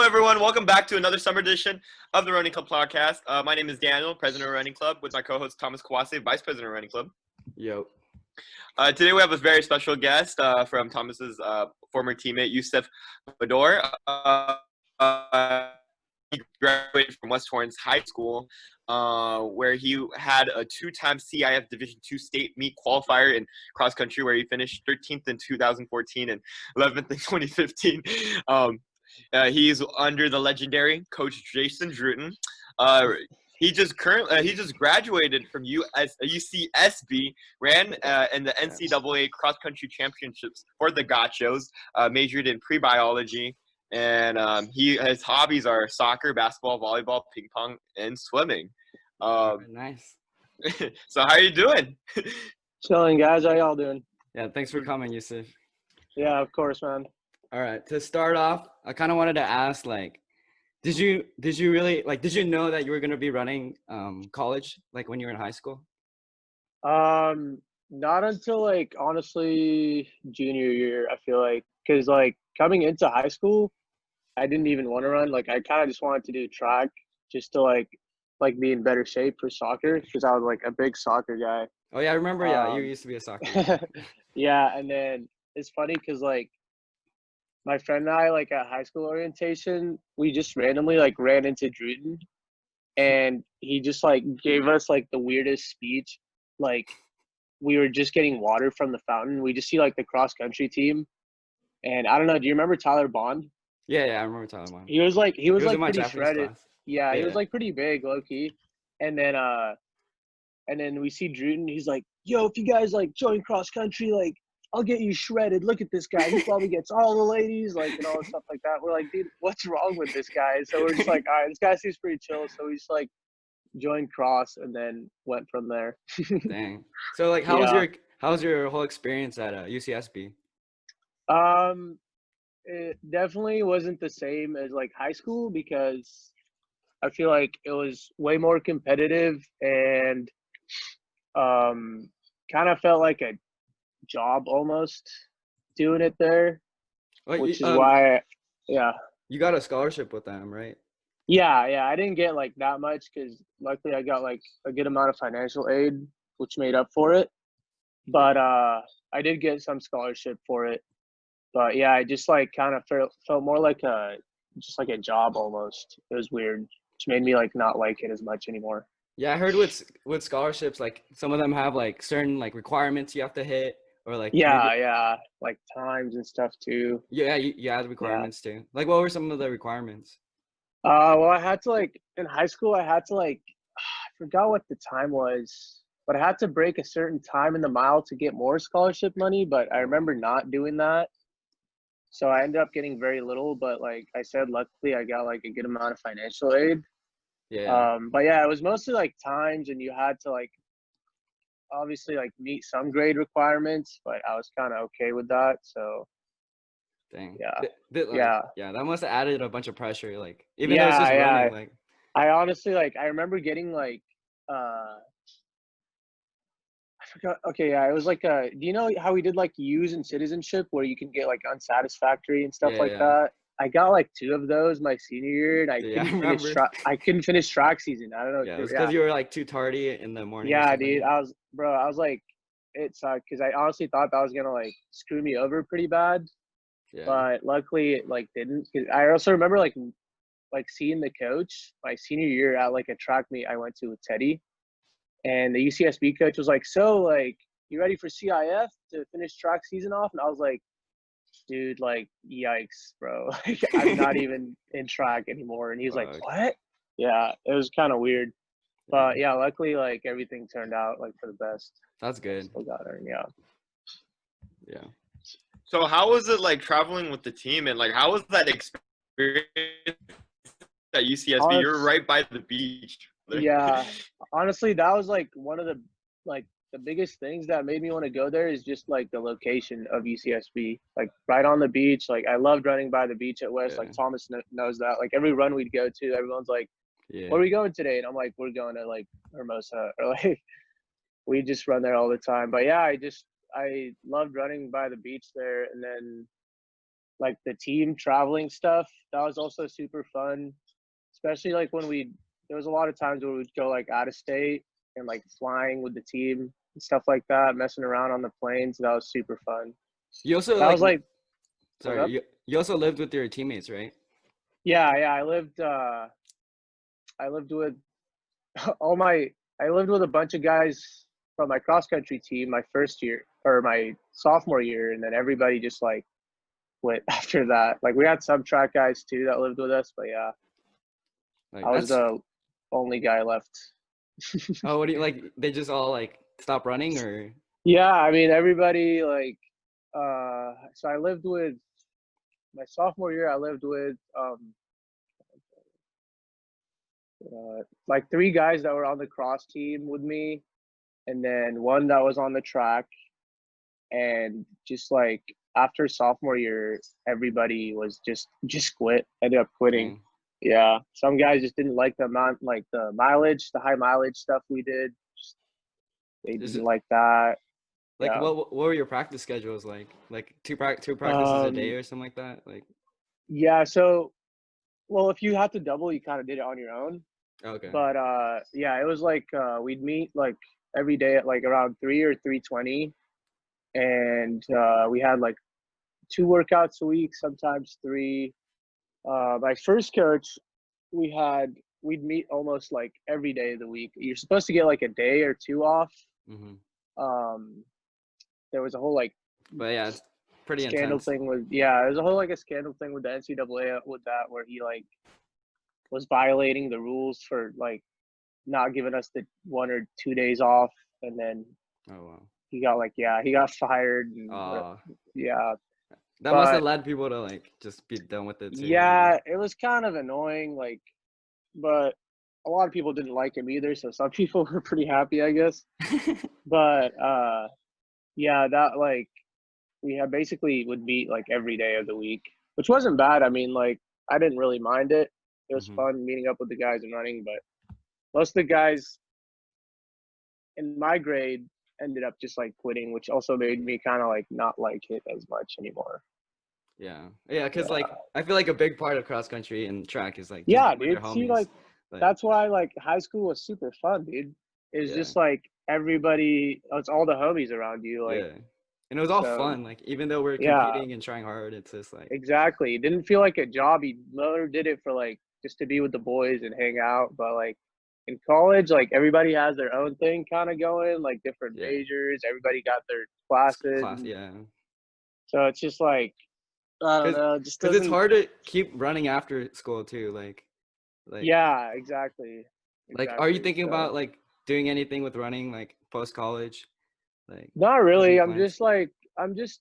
everyone. Welcome back to another summer edition of the Running Club podcast. My name is Daniel, president of Running Club, with my co-host Thomas Kawase, vice president of Running Club. Yo. Today we have a very special guest from Thomas's former teammate, Yousef Baddour. He graduated from West Torrance High School, where he had a two-time CIF Division II state meet qualifier in cross country, where he finished 13th in 2014 and 11th in 2015. He's under the legendary Coach Jason Druten. He just graduated from UCSB, ran in the NCAA cross country championships for the Gachos, majored in pre-biology, and his hobbies are soccer, basketball, volleyball, ping pong, and swimming. Nice. So how are you doing? Chilling, guys. How y'all doing? Yeah, thanks for coming, Yousef. Yeah, of course, man. All right, to start off, I kind of wanted to ask, did you know that you were gonna be running college, when you were in high school? Not until honestly junior year. I feel like because coming into high school, I didn't even want to run. I kind of just wanted to do track just to be in better shape for soccer because I was a big soccer guy. Oh yeah, I remember. Yeah, you used to be a soccer guy. Yeah, and then it's funny because my friend and I, at high school orientation, we just randomly, ran into Druten, and he just, gave us, the weirdest speech. We were just getting water from the fountain. We just see, the cross-country team. And I don't know, do you remember Tyler Bond? Yeah, I remember Tyler Bond. He was, in my pretty Japanese shredded. class. Yeah, he was, pretty big, low-key. And then we see Druten. He's like, yo, if you guys, join cross-country, I'll get you shredded. Look at this guy. He probably gets all the ladies, and all stuff like that. We're like, dude, what's wrong with this guy? So we're just all right, this guy seems pretty chill. So we just joined cross and then went from there. Dang. So how was your whole experience at UCSB? It definitely wasn't the same as high school because I feel like it was way more competitive and kind of felt like a job almost doing it there, which is why you got a scholarship with them, right? Yeah, I didn't get that much because luckily I got a good amount of financial aid which made up for it, but I did get some scholarship for it. But yeah, I just kind of felt more like a job almost. It was weird, which made me not like it as much anymore. Yeah, I heard with scholarships, some of them have certain requirements you have to hit, or yeah, times and stuff too. Yeah, you had requirements too. What were some of the requirements? Well, I had to in high school, I had to I forgot what the time was, but I had to break a certain time in the mile to get more scholarship money. But I remember not doing that, so I ended up getting very little. But like I said, luckily I got a good amount of financial aid. Yeah. But yeah, it was mostly times, and you had to obviously meet some grade requirements, but I was kind of okay with that. So dang. Yeah. Yeah, that must have added a bunch of pressure. Even though it's just running. I honestly I remember getting I forgot. Okay, yeah, it was do you know how we did use and citizenship where you can get unsatisfactory and stuff that? I got 2 of those my senior year, and I couldn't finish track season. I don't know. Yeah, it was because you were too tardy in the morning. Yeah, dude. I was it sucked because I honestly thought that was gonna screw me over pretty bad. Yeah. But luckily it didn't. Cause I also remember seeing the coach my senior year at a track meet I went to with Teddy, and the UCSB coach was like, so you ready for CIF to finish track season off? And I was like, dude, yikes, bro. I'm not even in track anymore. And he's like, what? Yeah, it was kind of weird. But yeah, luckily everything turned out for the best. That's good. Still got her, yeah. So how was it traveling with the team, and how was that experience at UCSB? You're right by the beach. Yeah, honestly, that was one of the the biggest things that made me want to go there is just the location of UCSB, right on the beach. I loved running by the beach at West. Thomas knows that. Every run we'd go to, everyone's like, where are we going today? And I'm like, we're going to Hermosa, or we just run there all the time. But yeah, I loved running by the beach there. And then like the team traveling stuff. That was also super fun, especially like when there was a lot of times where we'd go like out of state and like flying with the team and stuff like that, messing around on the planes. That was super fun. You also That like, was like, what's sorry, up? you also lived with your teammates, right? Yeah, yeah. I lived with all my, I lived with a bunch of guys from my cross country team my first year or my sophomore year, and then everybody just like quit after that. Like we had some track guys too that lived with us, but yeah, Like I was that's, the only guy left. oh, what do you like? They just all like stop running, or Yeah, I mean everybody like so I lived with my sophomore year I lived with like three guys that were on the cross team with me and then one that was on the track, and just like after sophomore year everybody was just quit, ended up quitting. dang. Yeah, some guys just didn't like the amount, like the mileage, the high mileage stuff we did. They Is didn't it like that. like Yeah. what were your practice schedules like? Like two practices a day um or something like that? Like, yeah, so well, if you had to double you kind of did it on your own. okay. But yeah, it was like we'd meet like every day at like around 3 or 3:20, and we had like two workouts a week, sometimes three. My first coach, we'd meet almost like every day of the week. You're supposed to get like a day or two off. Mm-hmm. Um, there was a whole like But yeah, it's pretty scandal intense. thing with, yeah, there's a whole like a scandal thing with the NCAA with that, where he like was violating the rules for like not giving us the 1 or 2 days off, and then Oh wow. he got like, yeah, he got fired and Uh, yeah. that must have But led people to like just be done with it too, yeah, it was kind of annoying, like, but a lot of people didn't like him either, so some people were pretty happy, I guess. you know? But yeah, that like we had basically would meet like every day of the week, which wasn't bad. I mean, like I didn't really mind it. It was Mm-hmm. fun meeting up with the guys and running, but most of the guys in my grade ended up just like quitting, which also made me kind of like not like it as much anymore. Yeah, yeah, because Yeah. like I feel like a big part of cross country and track is like just Yeah, being with your dude. See, homies. like Like, that's why like high school was super fun, dude. It's yeah, just like everybody, it's all the homies around you, like, yeah, and it was all so fun. Like even though we're yeah, competing and trying hard, it's just like, exactly. It didn't feel like a job. He Miller did it for like just to be with the boys and hang out, but like in college, like everybody has their own thing kind of going, like different yeah, majors. Everybody got their classes, class, and yeah, so it's just like I don't because know, it just it's doesn't. hard to keep running after school too. Like, Yeah, exactly, are you exactly. thinking about So like doing anything with running like post college? Like, not have any really. plans? I'm just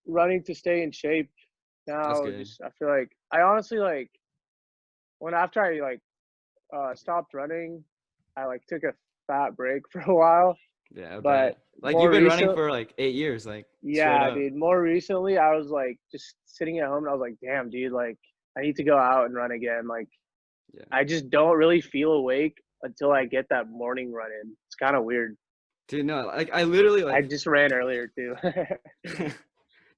running to stay in shape That's now. good. Just I feel like I honestly like when after I like stopped running, I like took a fat break for a while. Yeah, I But bet. Like you've more been running recent, for like 8 years, like straight yeah, up. dude. More recently, I was like just sitting at home, and I was like, damn, dude, like I need to go out and run again. Like Yeah. I just don't really feel awake until I get that morning run in. It's kind of weird. Dude, no, like I literally I like, just ran earlier too.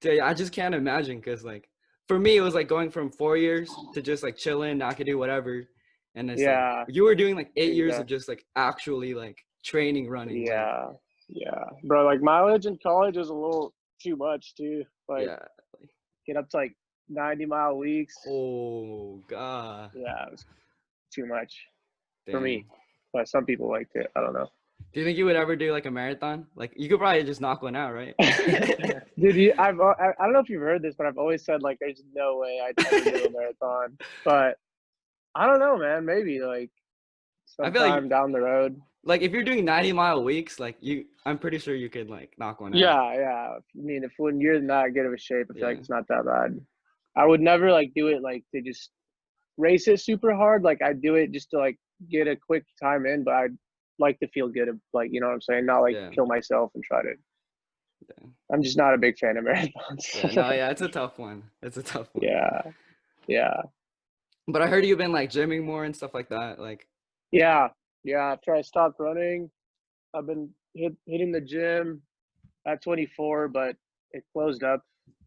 dude, I just can't imagine because like for me it was like going from 4 years to just like chilling, I could do whatever, and it's like Yeah, you were doing like 8 years of exactly. just like actually like training, running, like Yeah, yeah, bro. Like mileage in college is a little too much too. Like yeah, like, get up to like 90-mile weeks. oh god, Yeah, it was too much for dang. me. But some people liked it. I don't know. Do you think you would ever do like a marathon? Like you could probably just knock one out, right? Dude, I don't know if you've heard this, but I've always said like there's no way I'd ever do a marathon. But I don't know, man. Maybe like I feel like sometime down the road. if you're doing 90-mile weeks, like I'm pretty sure you could like knock one out. Yeah, yeah. I mean, if when you're in that good of a shape, I feel like Yeah. it's not that bad. I would never like do it like to just race it super hard. Like I'd do it just to like get a quick time in, but I'd like to feel good, like you know what I'm saying, not like Yeah. kill myself and try to. Yeah. I'm just not a big fan of Yeah. marathons. No, yeah, it's a tough one. It's a tough one. Yeah, yeah, But I heard you've been like gymming more and stuff like that. Like, yeah, yeah. After I stopped running, I've been hitting the gym at 24, but it closed up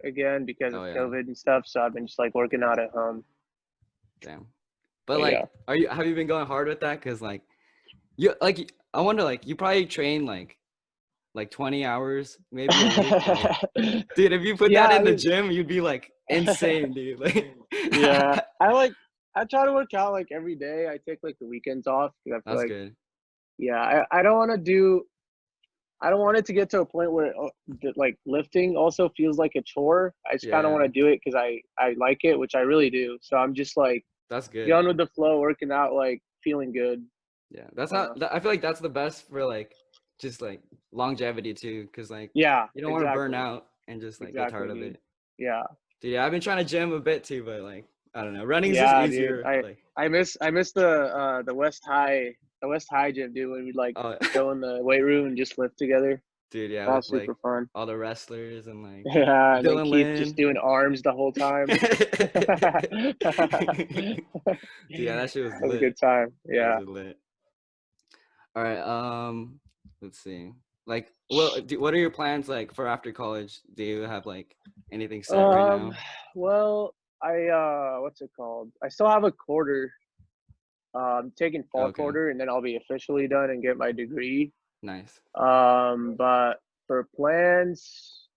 again because of Oh yeah, COVID and stuff. So I've been just like working out at home. damn. But But like, yeah. have you been going hard with that? Cause like, I wonder, like, you probably train like 20 hours maybe a week. Like, dude, if you put Yeah, that I in the mean, gym, you'd be like insane, dude. Like, yeah. I try to work out like every day. I take like the weekends off because I feel that's like good. yeah, I don't want to do I don't want it to get to a point where like lifting also feels like a chore. I just kind of want Yeah, to do it because I like it, which I really do. So I'm just like that's good. going with the flow, working out, like feeling good. Yeah, that's I don't not. know. I feel like that's the best for like just like longevity too, cause like Yeah, you don't want to burn exactly, out and just like get exactly, tired of dude. it. Yeah, Dude, yeah, I've been trying to gym a bit too, but like I don't know, running's just yeah, dude. easier. Like, I miss the West High gym, dude. When we like oh, go in the weight room and just lift together. dude, yeah, That with was like super fun. all the wrestlers and like Yeah, and then Dylan Keith just Lynn. doing arms the whole time. Dude, yeah, that shit was That was a good lit. time. That was Yeah. lit. All right, let's see. Like, well, what are your plans like for after college? Do you have like anything set right Um, now? well, what's it called? I still have a quarter. I'm taking fall Okay, quarter, and then I'll be officially done and get my degree. nice, But for plans,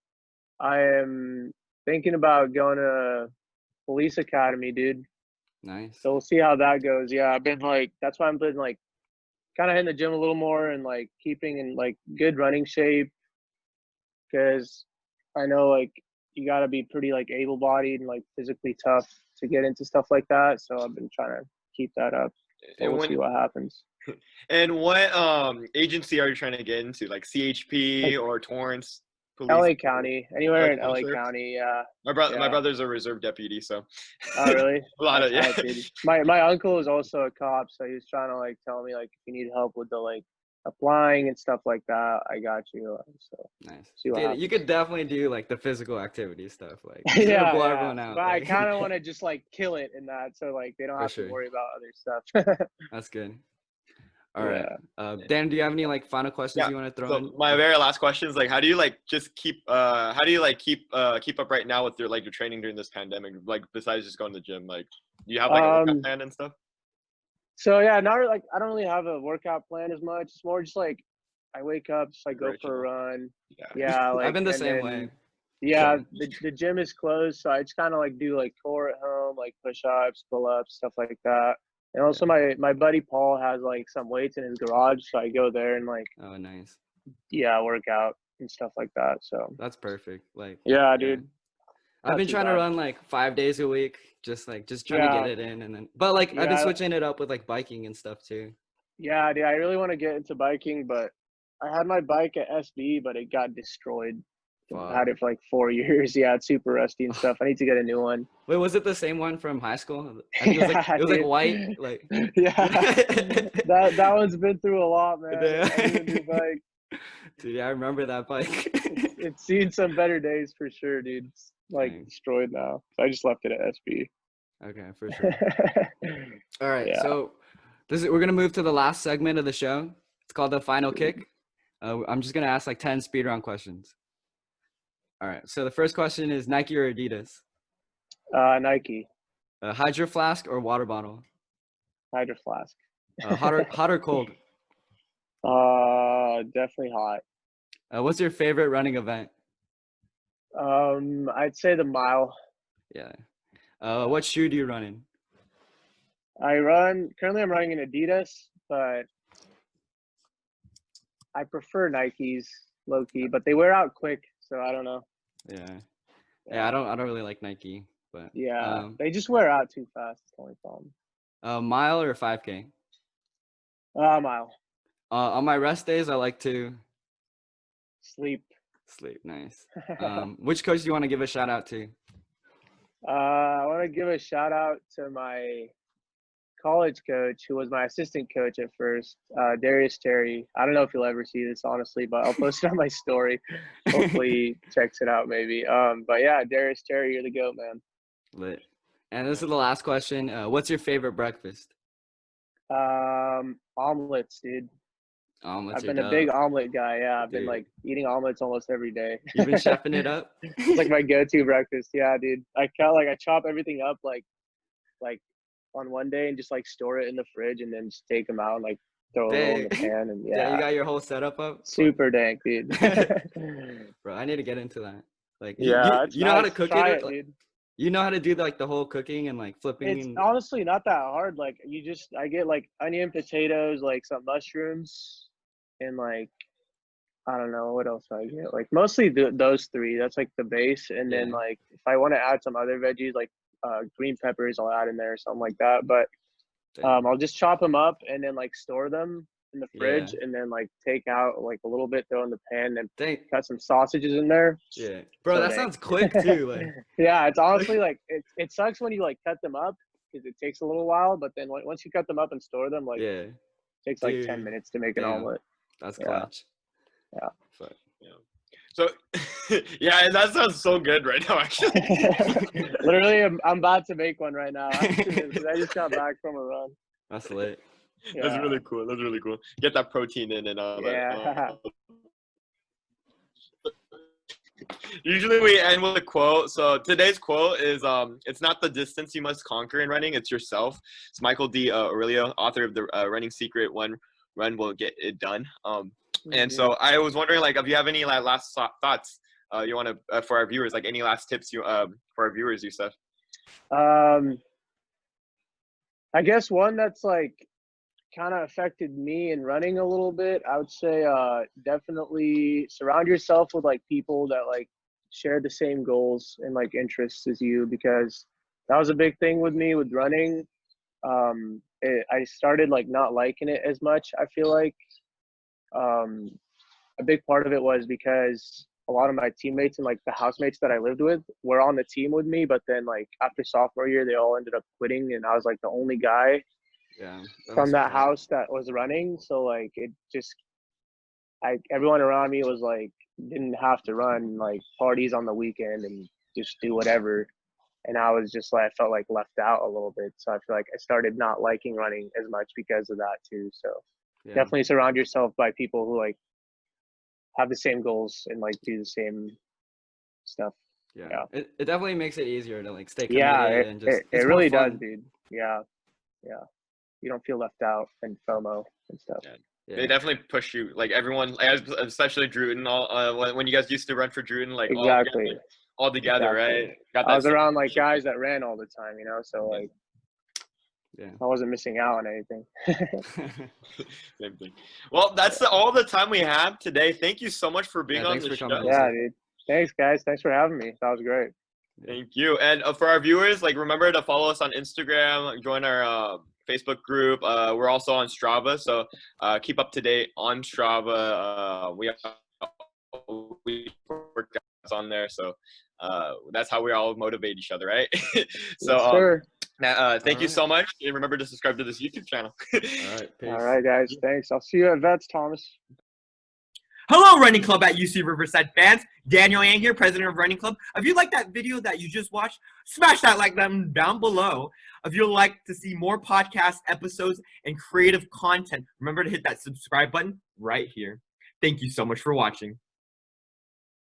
I am thinking about going to police academy, dude. nice. So we'll see how that goes. Yeah, I've been like, that's why I've been like kind of hitting the gym a little more and like keeping in like good running shape because I know like you got to be pretty like able-bodied and like physically tough to get into stuff like that. So I've been trying to keep that up. So And we'll see when what happens. and what agency are you trying to get into? Like CHP Like or Torrance Police? LA County, anywhere in Okay, LA sure. County. Yeah, My yeah. brother's a reserve deputy, so Oh, really? a lot That's of yeah. hype, dude. My uncle is also a cop, so he was trying to like tell me like if you need help with the like applying and stuff like that, I got you. So Nice. see what Dude, you happens. could definitely do like the physical activity stuff. Like you're gonna Yeah, blow yeah. everyone out. But I Like kind of want to just like kill it in that, so like they don't for have to sure. worry about other stuff. That's good. All right. Yeah. Dan, do you have any like final questions Yeah. you want to throw in? So my very last question is like, how do you like just keep how do you like keep up right now with your like your training during this pandemic? Like besides just going to the gym, like do you have like a workout Um. plan and stuff? So yeah, not really, like I don't really have a workout plan as much. It's more just like I wake up, just like go Very for a chill. run. Yeah. Yeah, I've like been the and same way. then yeah, Yeah. the gym is closed, so I just kind of like do like core at home, like push ups, pull ups, stuff like that. And also Yeah. my buddy Paul has like some weights in his garage, so I go there and like Oh, nice. yeah, work out and stuff like that. So That's perfect. Like, yeah, yeah. dude, I've not been too trying to bad. run like 5 days a week, just trying to get Yeah, it in, and then but like I've been yeah, switching it up with like biking and stuff too. yeah, dude. I really want to get into biking, but I had my bike at SB, but it got destroyed. I Fuck. had it for like 4 years. Yeah, it's super rusty and stuff. I need to get a new one. Wait, was it the same one from high school? I think Yeah, it was like dude. white, like Yeah, that one's been through a lot, man. I need a new Damn. bike. Dude, yeah, I remember that bike. It's seen some better days for sure, dude. It's like Dang. destroyed now. So I just left it at SB. Okay, for sure. All right, Yeah. so we're gonna move to the last segment of the show. It's called the final kick. I'm just gonna ask like 10 speed round questions. All right, so the first question is Nike or Adidas? Nike Hydro flask or water bottle? Hydro Flask. Hot or cold? Definitely hot. What's your favorite running event? I'd say the mile. Yeah. What shoe do you run in? Currently I'm running in Adidas, but I prefer Nikes low key, but they wear out quick, so I don't know. Yeah. Yeah, Yeah, I don't really like Nike, but yeah, they just wear out too fast. It's the only problem. mile or 5K? Mile. On my rest days, I like to Sleep. sleep. Nice. Which coach do you want to give a shout out to? I want to give a shout out to my college coach, who was my assistant coach at first, Darius Terry. I don't know if you'll ever see this, honestly, but I'll post it on my story. Hopefully, he checks it out, maybe. But yeah, Darius Terry, you're the goat, man. Lit. And this is the last question. What's your favorite breakfast? Omelets, dude. Omelets I've are been a dope. big omelet guy. Yeah, I've been Dude. like eating omelets almost every day. You've been chefing it up? It's like my go-to breakfast. Yeah, dude. I chop everything up like on one day and just like store it in the fridge and then just take them out and like throw a little in the Dang. pan and Yeah, you yeah, got your whole setup up? super dank, dude. Bro, I need to get into that. Like, Yeah, it's you know how to nice. cook Try it? it, Like, dude. you know how to do like the whole cooking and like flipping It's and honestly not that hard. Like I get like onion, potatoes, like some mushrooms, and like I don't know what else I get. Like mostly those three. That's like the base, and then yeah. like if I want to add some other veggies like green peppers, I'll add in there or something like that. But Dang. I'll just chop them up and then like store them in the fridge, Yeah. and then like take out like a little bit, throw in the pan, and Dang. cut some sausages in there. Yeah. Bro, So that dang. sounds quick too. Like, Yeah, it's honestly like it sucks when you like cut them up because it takes a little while, but then once you cut them up and store them, like yeah. it takes like 10 Dude. minutes to make an Damn. omelet. That's Yeah. clutch. Yeah. Fuck. Yeah. So, yeah, and that sounds so good right now, actually. Literally, I'm about to make one right now after this because I just got back from a run. That's lit. That's Yeah. really cool. That's really cool. Get that protein in and all Yeah. that. Usually we end with a quote. So today's quote is it's not the distance you must conquer in running, it's yourself. It's Michael D. Aurelio, author of the Running Secret, One Run Will Get It Done. And so I was wondering, like, if you have any like last thoughts you want to for our viewers, like any last tips you for our viewers, Yousef? I guess one that's like kind of affected me in running a little bit, I would say definitely surround yourself with like people that like share the same goals and like interests as you, because that was a big thing with me with running. I started like not liking it as much, I feel like. A big part of it was because a lot of my teammates and like the housemates that I lived with were on the team with me, but then like after sophomore year, they all ended up quitting, and I was like the only guy Yeah. from that house that was running. So like it just, everyone around me was like didn't have to run like parties on the weekend and just do whatever, and I was just like I felt like left out a little bit. So I feel like I started not liking running as much because of that too. So Yeah. definitely surround yourself by people who like have the same goals and like do the same stuff. Yeah. Yeah. It definitely makes it easier to like stay committed Yeah, and just it it's more really fun. does, dude. Yeah, yeah. You don't feel left out and FOMO and stuff. Yeah. Yeah. They definitely push you, like everyone, especially Druten. All when you guys used to run for Druten, like Exactly. all together, Exactly. right? Got I that was same around like energy. guys that ran all the time, you know, so like Yeah. I wasn't missing out on anything. Same thing. Well, that's all the time we have today. Thank you so much for being on thanks the for show. coming. Yeah, dude. Thanks, guys. Thanks for having me. That was great. Thank you. And for our viewers, like remember to follow us on Instagram, join our Facebook group. We're also on Strava, so keep up to date on Strava. We work on there, so that's how we all motivate each other, right? So Yes, sir. thank you so much, and remember to subscribe to this YouTube channel. All right. Peace. All right, guys. Thanks. I'll see you at Vets, Thomas. Hello, Running Club at UC Riverside fans. Daniel Yang here, president of Running Club. If you like that video that you just watched, smash that like button down below. If you'd like to see more podcast episodes and creative content, remember to hit that subscribe button right here. Thank you so much for watching.